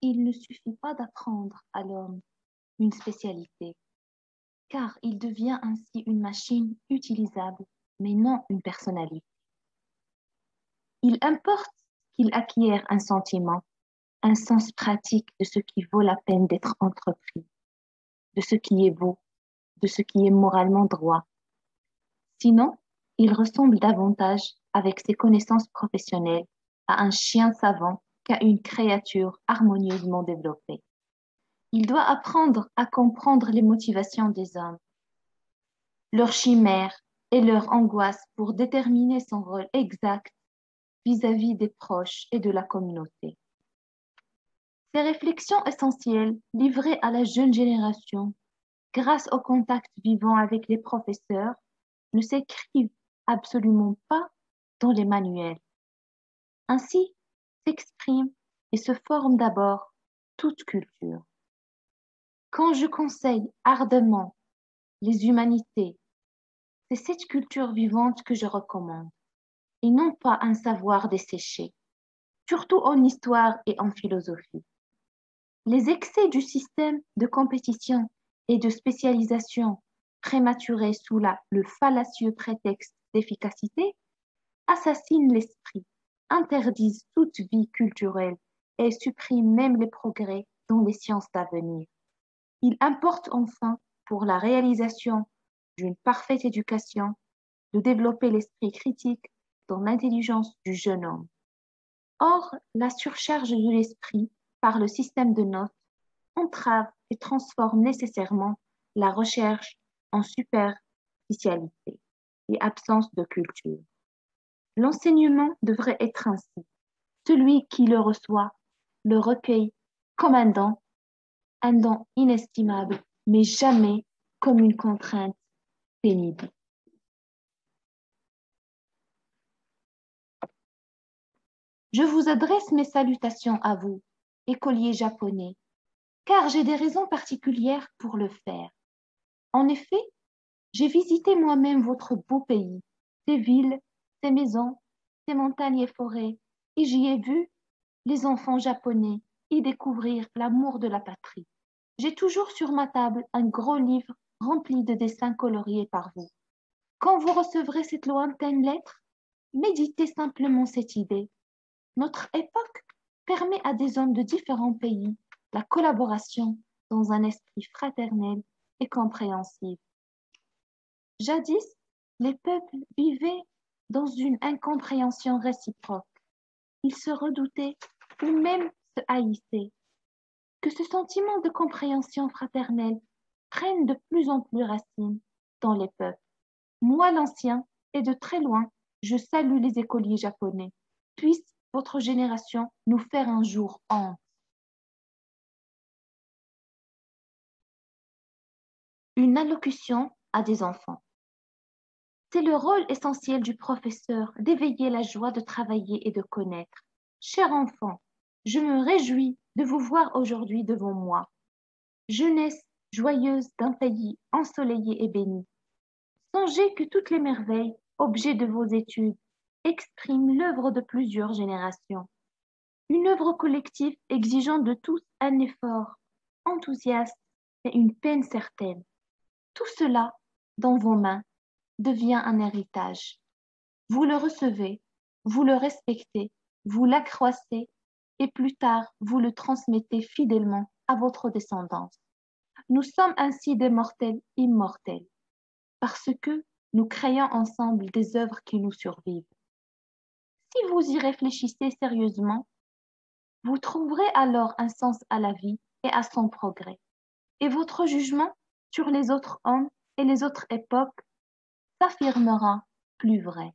Il ne suffit pas d'apprendre à l'homme une spécialité, car il devient ainsi une machine utilisable, mais non une personnalité. Il importe qu'il acquiert un sentiment, un sens pratique de ce qui vaut la peine d'être entrepris, de ce qui est beau, de ce qui est moralement droit. Sinon, il ressemble davantage, avec ses connaissances professionnelles, à un chien savant qu'à une créature harmonieusement développée. Il doit apprendre à comprendre les motivations des hommes, leurs chimères et leurs angoisses pour déterminer son rôle exact vis-à-vis des proches et de la communauté. Ces réflexions essentielles livrées à la jeune génération grâce au contact vivant avec les professeurs ne s'écrivent absolument pas dans les manuels. Ainsi s'exprime et se forme d'abord toute culture. Quand je conseille ardemment les humanités, c'est cette culture vivante que je recommande, et non pas un savoir desséché, surtout en histoire et en philosophie. Les excès du système de compétition et de spécialisation prématurée sous le fallacieux prétexte d'efficacité assassinent l'esprit, interdisent toute vie culturelle et suppriment même les progrès dans les sciences d'avenir. Il importe enfin, pour la réalisation d'une parfaite éducation, de développer l'esprit critique dans l'intelligence du jeune homme. Or, la surcharge de l'esprit par le système de notes entrave et transforme nécessairement la recherche en superficialité et absence de culture. L'enseignement devrait être ainsi. Celui qui le reçoit le recueille comme un don inestimable, mais jamais comme une contrainte pénible. Je vous adresse mes salutations à vous, écoliers japonais, car j'ai des raisons particulières pour le faire. En effet, j'ai visité moi-même votre beau pays, ses villes, ses maisons, ses montagnes et forêts, et j'y ai vu les enfants japonais y découvrir l'amour de la patrie. J'ai toujours sur ma table un gros livre rempli de dessins coloriés par vous. Quand vous recevrez cette lointaine lettre, méditez simplement cette idée. Notre époque permet à des hommes de différents pays la collaboration dans un esprit fraternel et compréhensif. Jadis, les peuples vivaient dans une incompréhension réciproque. Ils se redoutaient ou même se haïssaient. Que ce sentiment de compréhension fraternelle prenne de plus en plus racine dans les peuples. Moi, l'ancien, et de très loin, je salue les écoliers japonais. Puisse votre génération nous faire un jour honte. Une allocution à des enfants. C'est le rôle essentiel du professeur d'éveiller la joie de travailler et de connaître. Chers enfants, je me réjouis de vous voir aujourd'hui devant moi. Jeunesse joyeuse d'un pays ensoleillé et béni. Songez que toutes les merveilles, objets de vos études, expriment l'œuvre de plusieurs générations. Une œuvre collective exigeant de tous un effort enthousiaste et une peine certaine. Tout cela, dans vos mains, devient un héritage. Vous le recevez, vous le respectez, vous l'accroissez et plus tard, vous le transmettez fidèlement à votre descendance. Nous sommes ainsi des mortels immortels, parce que nous créons ensemble des œuvres qui nous survivent. Si vous y réfléchissez sérieusement, vous trouverez alors un sens à la vie et à son progrès, et votre jugement sur les autres hommes et les autres époques s'affirmera plus vrai.